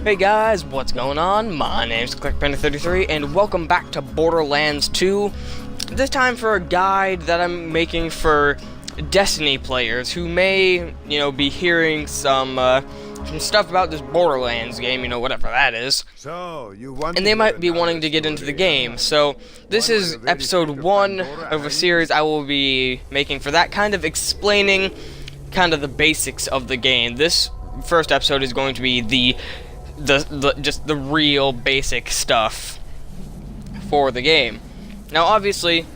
Hey guys, what's going on? My name's ClickPanda33 and welcome back to Borderlands 2. This time for a guide that I'm making for Destiny players who may, be hearing some stuff about this Borderlands game, whatever that is. And they might be wanting to get into the game. So this is episode 1 of a series I will be making for that, kind of explaining kind of the basics of the game. This first episode is going to be just the real basic stuff for the game. Now obviously,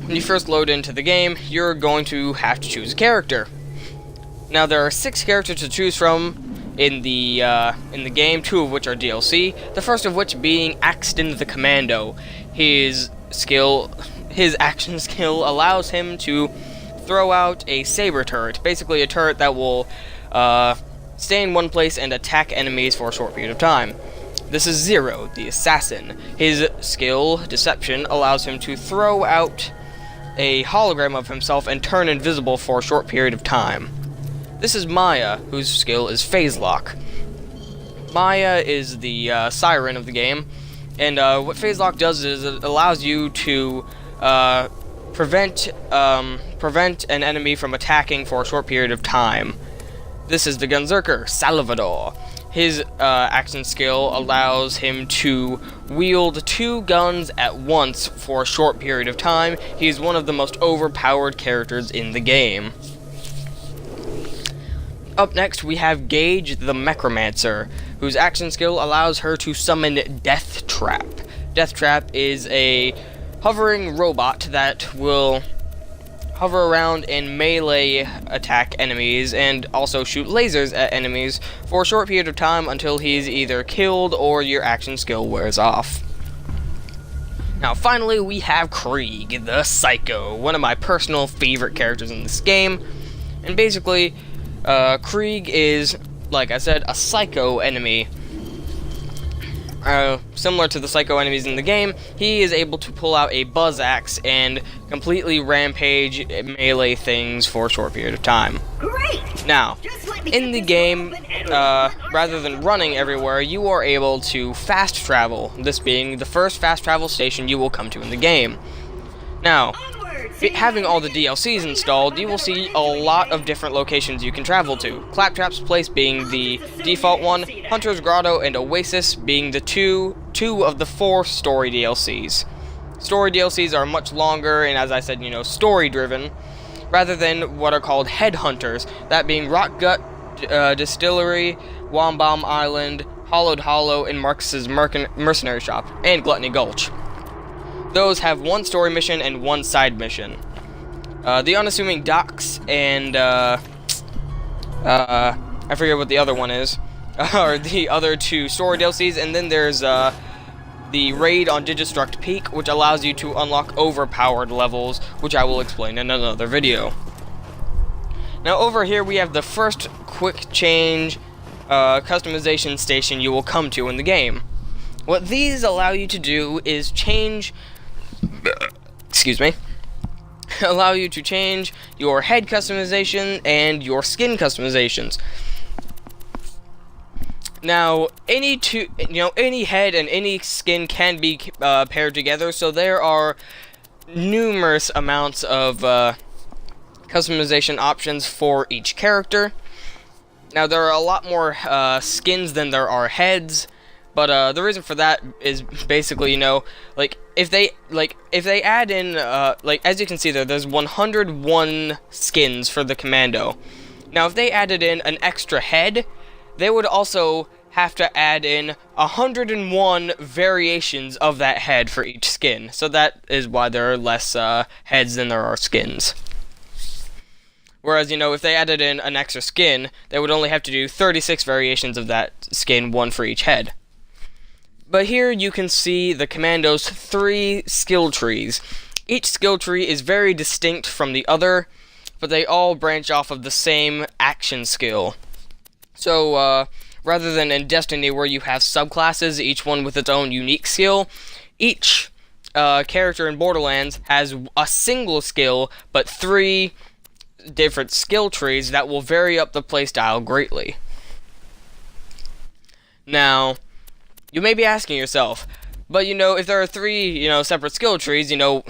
when you first load into the game, you're going to have to choose a character. Now there are 6 characters to choose from in the game, 2 of which are DLC. The first of which being Axton the Commando. His action skill allows him to throw out a saber turret, basically a turret that will stay in one place and attack enemies for a short period of time. This is Zero, the assassin. His skill, Deception, allows him to throw out a hologram of himself and turn invisible for a short period of time. This is Maya, whose skill is Phase Lock. Maya is the siren of the game, and what Phase Lock does is it allows you to prevent an enemy from attacking for a short period of time. This is the Gunzerker, Salvador. His action skill allows him to wield 2 guns at once for a short period of time. He is one of the most overpowered characters in the game. Up next, we have Gage the Necromancer, whose action skill allows her to summon Death Trap. Death Trap is a hovering robot that will hover around and melee attack enemies and also shoot lasers at enemies for a short period of time until he's either killed or your action skill wears off. Now finally we have Krieg the Psycho, one of my personal favorite characters in this game. And basically, Krieg is, like I said, a psycho enemy. Similar to the psycho enemies in the game, he is able to pull out a buzz axe and completely rampage melee things for a short period of time. Great! Now, in the game, rather than running everywhere, you are able to fast travel, this being the first fast travel station you will come to in the game. Now, having all the DLCs installed, you will see a lot of different locations you can travel to. Claptrap's Place being the default one, Hunter's Grotto and Oasis being the two of the 4 story DLCs. Story DLCs are much longer and, as I said, story-driven, rather than what are called headhunters, that being Rock Gut Distillery, Wombaum Island, Hollowed Hollow, and Marcus's Mercenary Shop, and Gluttony Gulch. Those have 1 story mission and 1 side mission. The Unassuming Docks and, I forget what the other one is, are the other 2 story DLCs, and then there's, the Raid on Digistruct Peak, which allows you to unlock overpowered levels, which I will explain in another video. Now over here we have the first quick change, customization station you will come to in the game. What these allow you to do is allow you to change your head customization and your skin customizations. Now, any head and any skin can be paired together, so there are numerous amounts of customization options for each character. Now, there are a lot more skins than there are heads. But the reason for that is basically, if they add in, as you can see there's 101 skins for the Commando. Now, if they added in an extra head, they would also have to add in 101 variations of that head for each skin. So that is why there are less heads than there are skins. Whereas, if they added in an extra skin, they would only have to do 36 variations of that skin, 1 for each head. But here you can see the Commando's 3 skill trees. Each skill tree is very distinct from the other, but they all branch off of the same action skill. So, rather than in Destiny where you have subclasses, each one with its own unique skill, each character in Borderlands has a single skill, but 3 different skill trees that will vary up the playstyle greatly. Now, you may be asking yourself, but if there are three, separate skill trees, wouldn't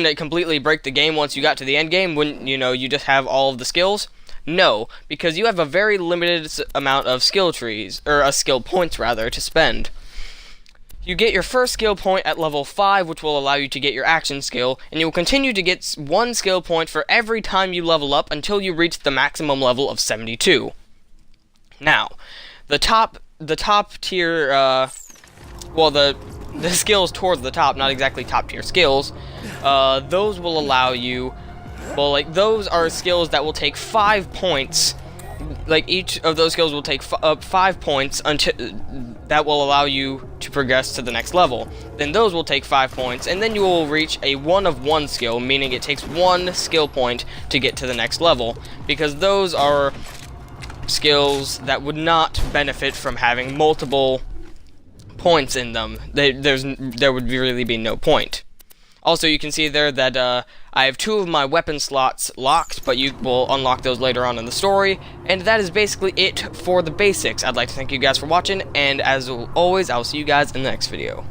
it completely break the game once you got to the end game? Wouldn't, you just have all of the skills? No, because you have a very limited amount of skill trees, or skill points rather, to spend. You get your first skill point at level 5, which will allow you to get your action skill, and you will continue to get 1 skill point for every time you level up until you reach the maximum level of 72. Now, the top tier, the skills towards the top, not exactly top tier skills, those will allow you, those are skills that will take 5 points, each of those skills will take 5 points until, that will allow you to progress to the next level. Then those will take 5 points, and then you will reach a 1 of 1 skill, meaning it takes 1 skill point to get to the next level, because those are skills that would not benefit from having multiple points in them. There would really be no point. Also, you can see there that I have 2 of my weapon slots locked, but you will unlock those later on in the story, and that is basically it for the basics. I'd like to thank you guys for watching, and as always, I'll see you guys in the next video.